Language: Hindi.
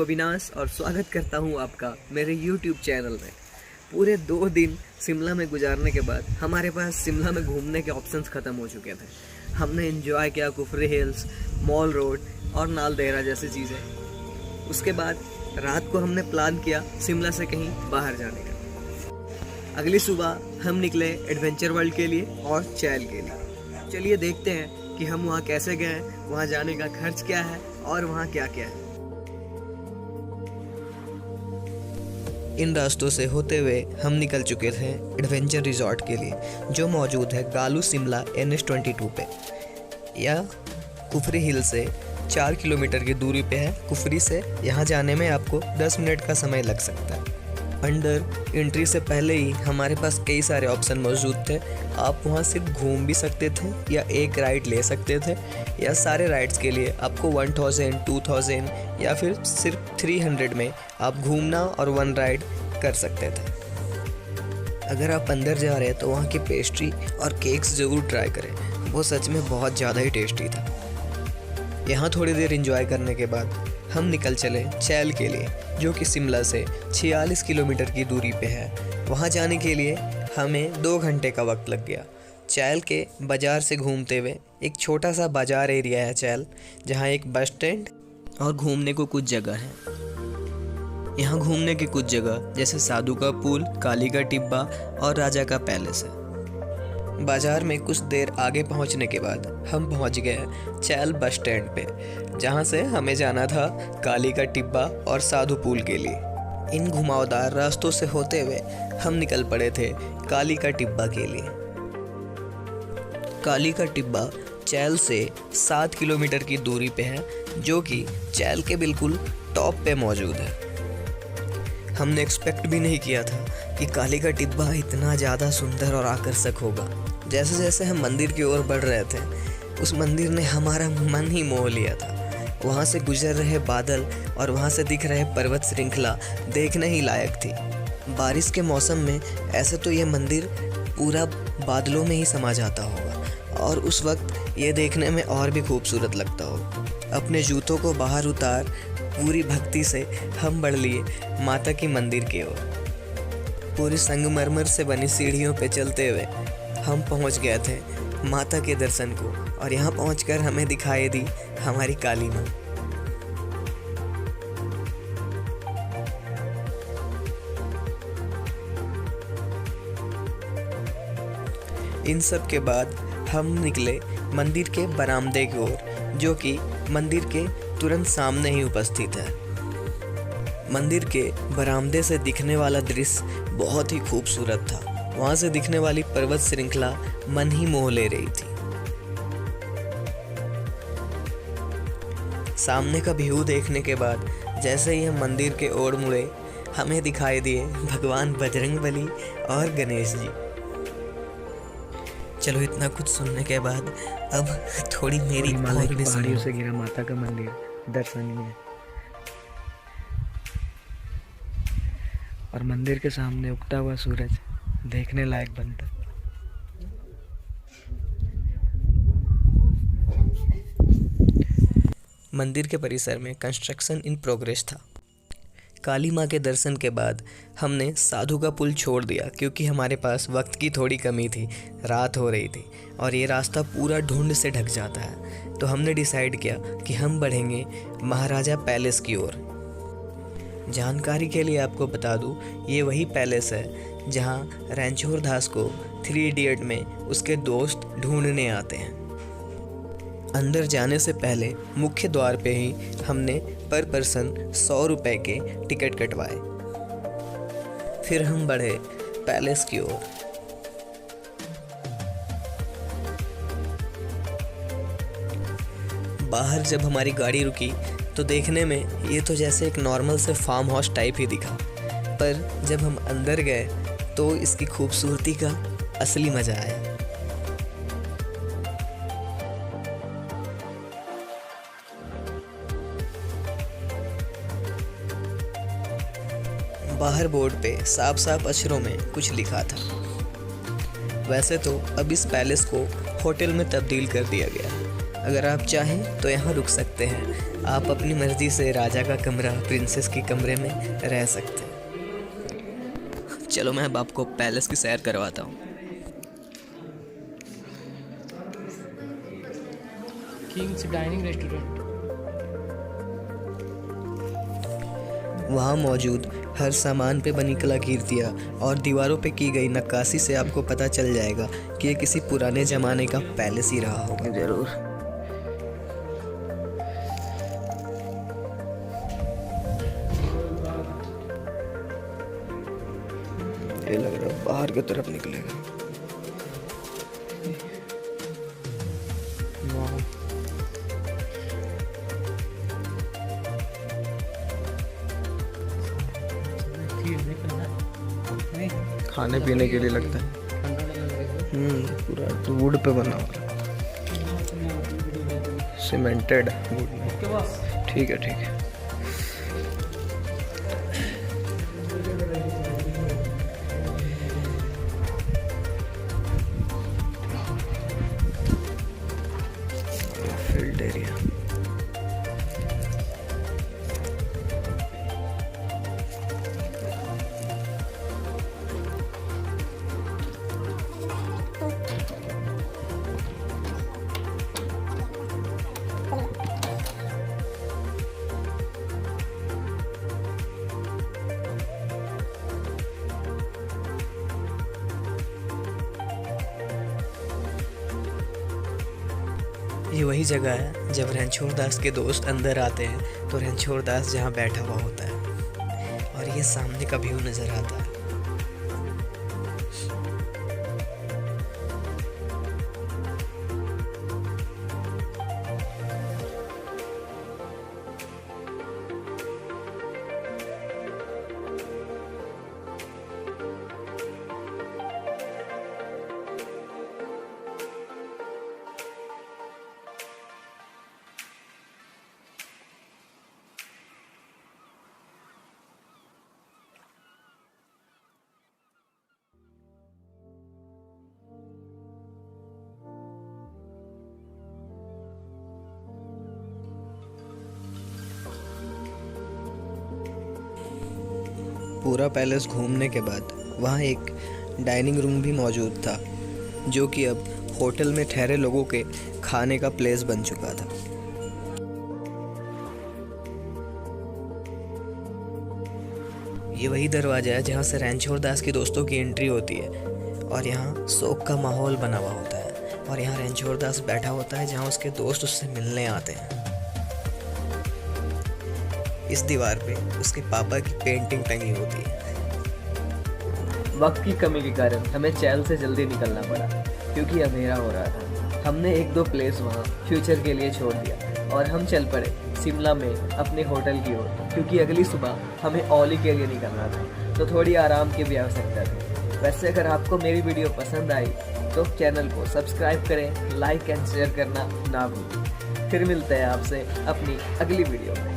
अविनाश और स्वागत करता हूं आपका मेरे YouTube चैनल में। पूरे 2 दिन शिमला में गुजारने के बाद हमारे पास शिमला में घूमने के ऑप्शंस ख़त्म हो चुके थे। हमने एंजॉय किया कुफरी हिल्स, मॉल रोड और नालदेहरा जैसी चीज़ें। उसके बाद रात को हमने प्लान किया शिमला से कहीं बाहर जाने का। अगली सुबह हम निकले एडवेंचर वर्ल्ड के लिए और चैल के लिए। चलिए देखते हैं कि हम वहाँ कैसे गए, वहाँ जाने का खर्च क्या है और वहाँ क्या क्या है। इन रास्तों से होते हुए हम निकल चुके थे एडवेंचर रिजॉर्ट के लिए, जो मौजूद है गालू शिमला NH22 पे। यह कुफरी हिल से 4 किलोमीटर की दूरी पे है। कुफरी से यहाँ जाने में आपको 10 मिनट का समय लग सकता है। अंडर एंट्री से पहले ही हमारे पास कई सारे ऑप्शन मौजूद थे। आप वहाँ सिर्फ घूम भी सकते थे या एक राइड ले सकते थे, या सारे राइड्स के लिए आपको 1000, 2000 या फिर सिर्फ 300 में आप घूमना और 1 राइड कर सकते थे। अगर आप अंदर जा रहे हैं तो वहाँ की पेस्ट्री और केक्स ज़रूर ट्राई करें, वो सच में बहुत ज़्यादा ही टेस्टी था। यहाँ थोड़ी देर एंजॉय करने के बाद हम निकल चले चैल के लिए, जो कि शिमला से 46 किलोमीटर की दूरी पे है। वहाँ जाने के लिए हमें 2 घंटे का वक्त लग गया। चैल के बाज़ार से घूमते हुए एक छोटा सा बाज़ार एरिया है चैल, जहाँ एक बस स्टैंड और घूमने को कुछ जगह है। यहाँ घूमने की कुछ जगह जैसे साधु का पुल, काली का टिब्बा और राजा का पैलेस है। बाज़ार में कुछ देर आगे पहुंचने के बाद हम पहुंच गए चैल बस स्टैंड पे, जहां से हमें जाना था काली का टिब्बा और साधु पुल के लिए। इन घुमावदार रास्तों से होते हुए हम निकल पड़े थे काली का टिब्बा के लिए। काली का टिब्बा चैल से 7 किलोमीटर की दूरी पे है, जो कि चैल के बिल्कुल टॉप पे मौजूद है। हमने एक्सपेक्ट भी नहीं किया था कि काली का टिब्बा इतना ज़्यादा सुंदर और आकर्षक होगा। जैसे जैसे हम मंदिर की ओर बढ़ रहे थे, उस मंदिर ने हमारा मन ही मोह लिया था। वहाँ से गुजर रहे बादल और वहाँ से दिख रहे पर्वत श्रृंखला देखने ही लायक थी। बारिश के मौसम में ऐसे तो ये मंदिर पूरा बादलों में ही समा जाता होगा, और उस वक्त ये देखने में और भी खूबसूरत लगता होगा। अपने जूतों को बाहर उतार पूरी भक्ति से हम बढ़ लिए माता की मंदिर की ओर। पूरी संगमरमर से बनी सीढ़ियों पे चलते हुए हम पहुंच गए थे माता के दर्शन को, और यहाँ पहुंचकर हमें दिखाई दी हमारी काली माँ। इन सब के बाद हम निकले मंदिर के बरामदे की ओर, जो कि मंदिर के तुरंत सामने ही उपस्थित है। मंदिर के बरामदे से दिखने वाला दृश्य बहुत ही खूबसूरत था। वहाँ से दिखने वाली पर्वत श्रृंखला मन ही मोह ले रही थी। सामने का व्यू देखने के बाद जैसे ही हम मंदिर के ओर मुड़े, हमें दिखाई दिए भगवान बजरंगबली और गणेश जी। चलो, इतना कुछ सुनने के बाद अब थोड़ी मेरी हिमालय की पहाड़ियों से घिरा माता का मंदिर दर्शनीय है, और मंदिर के सामने उगता हुआ सूरज देखने लायक बनता। मंदिर के परिसर में कंस्ट्रक्शन इन प्रोग्रेस था। काली माँ के दर्शन के बाद हमने साधु का पुल छोड़ दिया, क्योंकि हमारे पास वक्त की थोड़ी कमी थी। रात हो रही थी और ये रास्ता पूरा धुंध से ढक जाता है। तो हमने डिसाइड किया कि हम बढ़ेंगे महाराजा पैलेस की ओर। जानकारी के लिए आपको बता दूं, ये वही पैलेस है जहां रणछोड़ दास को 3 इडियट में उसके दोस्त ढूंढने आते हैं। अंदर जाने से पहले मुख्य द्वार पे ही हमने पर पर्सन 100 रुपए के टिकट कटवाए। फिर हम बढ़े पैलेस की ओर। बाहर जब हमारी गाड़ी रुकी तो देखने में ये तो जैसे एक नॉर्मल से फार्म हाउस टाइप ही दिखा, पर जब हम अंदर गए तो इसकी खूबसूरती का असली मज़ा आया। बाहर बोर्ड पे साफ साफ अक्षरों में कुछ लिखा था। वैसे तो अब इस पैलेस को होटल में तब्दील कर दिया गया है। अगर आप चाहें तो यहाँ रुक सकते हैं, आप अपनी मर्जी से राजा का कमरा, प्रिंसेस के कमरे में रह सकते हैं। चलो मैं अब आपको पैलेस की सैर करवाता हूँ। Kings dining restaurant. वहाँ मौजूद हर सामान पे बनी कलाकृतियाँ और दीवारों पे की गई नक्काशी से आपको पता चल जाएगा कि ये किसी पुराने ज़माने का पैलेस ही रहा होगा। जरूर। ये लग रहा है बाहर की तरफ निकलेगा। खाने पीने के लिए लगता है। पूरा तो वुड पे बना हुआ, सीमेंटेड वुड में। ठीक है ठीक है। Field area. ये वही जगह है जब रणछोड़ दास के दोस्त अंदर आते हैं तो रणछोड़ दास जहाँ बैठा हुआ होता है और ये सामने का व्यू नज़र आता है। पूरा पैलेस घूमने के बाद वहाँ एक डाइनिंग रूम भी मौजूद था जो कि अब होटल में ठहरे लोगों के खाने का प्लेस बन चुका था। ये वही दरवाज़ा है जहाँ से रणछोड़ दास के दोस्तों की एंट्री होती है और यहाँ शोक का माहौल बना हुआ होता है और यहाँ रणछोड़ दास बैठा होता है जहाँ उसके दोस्त उससे मिलने आते हैं। इस दीवार पे उसके पापा की पेंटिंग टंगी होती है। वक्त की कमी के कारण हमें चैल से जल्दी निकलना पड़ा क्योंकि अंधेरा हो रहा था। हमने एक दो प्लेस वहाँ फ्यूचर के लिए छोड़ दिया और हम चल पड़े शिमला में अपने होटल की ओर क्योंकि अगली सुबह हमें औली के लिए निकलना था तो थोड़ी आराम की भी आवश्यकता थी। वैसे अगर आपको मेरी वीडियो पसंद आई तो चैनल को सब्सक्राइब करें, लाइक एंड शेयर करना ना भूलें। फिर मिलते हैं आपसे अपनी अगली वीडियो में।